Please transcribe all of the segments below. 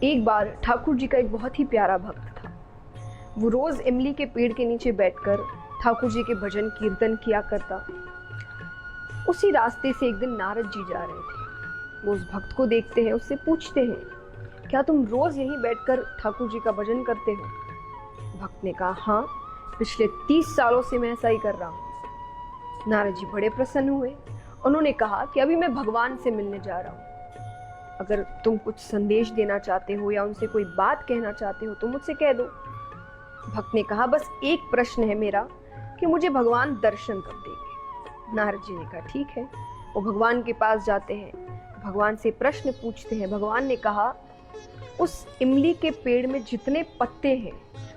एक बार ठाकुर जी का एक बहुत ही प्यारा भक्त था। वो रोज इमली के पेड़ के नीचे बैठकर ठाकुर जी के भजन कीर्तन किया करता। उसी रास्ते से एक दिन नारद जी जा रहे थे। वो उस भक्त को देखते हैं, उससे पूछते हैं, क्या तुम रोज यहीं बैठकर ठाकुर जी का भजन करते हो? भक्त ने कहा, हाँ, पिछले 30 सालों से मैं ऐसा ही कर रहा हूँ। नारद जी बड़े प्रसन्न हुए। उन्होंने कहा कि अभी मैं भगवान से मिलने जा रहा हूँ। अगर तुम कुछ संदेश देना चाहते हो या उनसे कोई बात कहना चाहते हो तो मुझसे कह दो। भक्त ने कहा, बस एक प्रश्न है मेरा कि मुझे भगवान दर्शन कब देंगे? नारद जी ने कहा, ठीक है। वो भगवान के पास जाते हैं, भगवान से प्रश्न पूछते हैं। भगवान ने कहा, उस इमली के पेड़ में जितने पत्ते हैं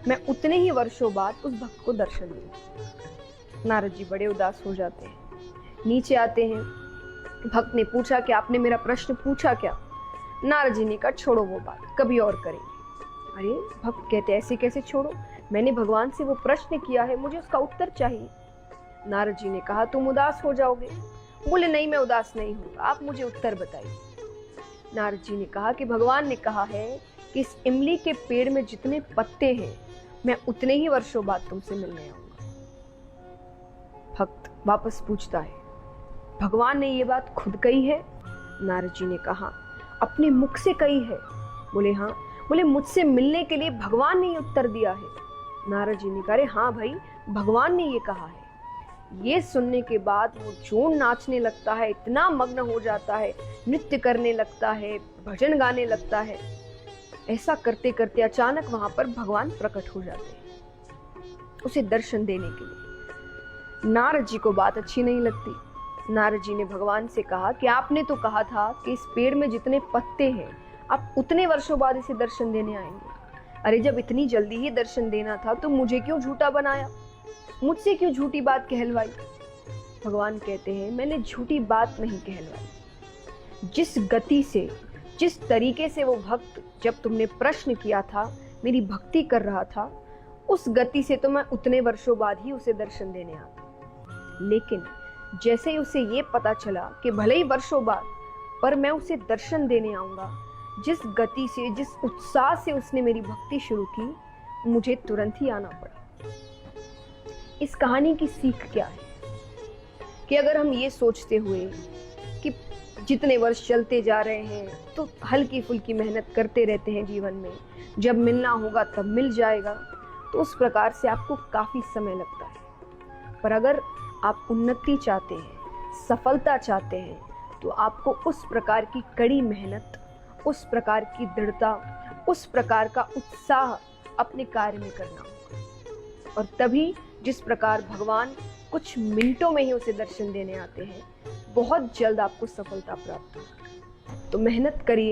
मैं उतने ही वर्षों बाद उस भक्त को दर्शन दूंगा। नारद जी बड़े उदास हो जाते हैं, नीचे आते हैं। भक्त ने पूछा कि आपने मेरा प्रश्न पूछा क्या? नारद जी ने कहा, छोड़ो वो बात, कभी और करेंगे। अरे, भक्त कहते, ऐसे कैसे छोड़ो? मैंने भगवान से वो प्रश्न किया है, मुझे उसका उत्तर चाहिए। नारद जी ने कहा, तुम उदास हो जाओगे। बोले, नहीं, मैं उदास नहीं हूँ, आप मुझे उत्तर बताइए। नारद जी ने कहा कि भगवान ने कहा है कि इस इमली के पेड़ में जितने पत्ते हैं मैं उतने ही वर्षों बाद तुमसे मिलने आऊंगा। भक्त वापस पूछता है, भगवान ने ये बात खुद कही है? नारद जी ने कहा, अपने मुख से कही है। बोले, हाँ। बोले, मुझसे मिलने के लिए भगवान ने ये उत्तर दिया है? नारद जी ने कहा, हाँ भाई, भगवान ने ये कहा है। ये सुनने के बाद वो जोर नाचने लगता है, इतना मग्न हो जाता है, नृत्य करने लगता है, भजन गाने लगता है। ऐसा करते करते अचानक वहां पर भगवान प्रकट हो जाते हैं उसे दर्शन देने के लिए। नारद जी को बात अच्छी नहीं लगती। नारद जी ने भगवान से कहा कि आपने तो कहा था कि इस पेड़ में जितने पत्ते हैं आप उतने वर्षों बाद इसे दर्शन देने आएंगे। अरे, जब इतनी जल्दी ही दर्शन देना था तो मुझे क्यों झूठा बनाया? मुझसे क्यों झूठी बात कहलवाई? भगवान कहते हैं, मैंने झूठी बात नहीं कहलवाई। जिस गति से, जिस तरीके से वो भक्त जब तुमने प्रश्न किया था मेरी भक्ति कर रहा था, उस गति से तो मैं उतने वर्षों बाद ही उसे दर्शन देने आती। लेकिन जैसे ही उसे ये पता चला कि भले ही वर्षों बाद पर मैं उसे दर्शन देने आऊंगा, जिस गति से, जिस उत्साह से उसने मेरी भक्ति शुरू की, मुझे तुरंत ही आना पड़ा। इस कहानी की सीख क्या है कि अगर हम ये सोचते हुए कि जितने वर्ष चलते जा रहे हैं तो हल्की फुल्की मेहनत करते रहते हैं जीवन में, जब मिलना होगा तब मिल जाएगा, तो उस प्रकार से आपको काफी समय लगता है। पर अगर आप उन्नति चाहते हैं, सफलता चाहते हैं, तो आपको उस प्रकार की कड़ी मेहनत, उस प्रकार की दृढ़ता, उस प्रकार का उत्साह अपने कार्य में करना होगा। और तभी जिस प्रकार भगवान कुछ मिनटों में ही उसे दर्शन देने आते हैं, बहुत जल्द आपको सफलता प्राप्त होगी। तो मेहनत करिए।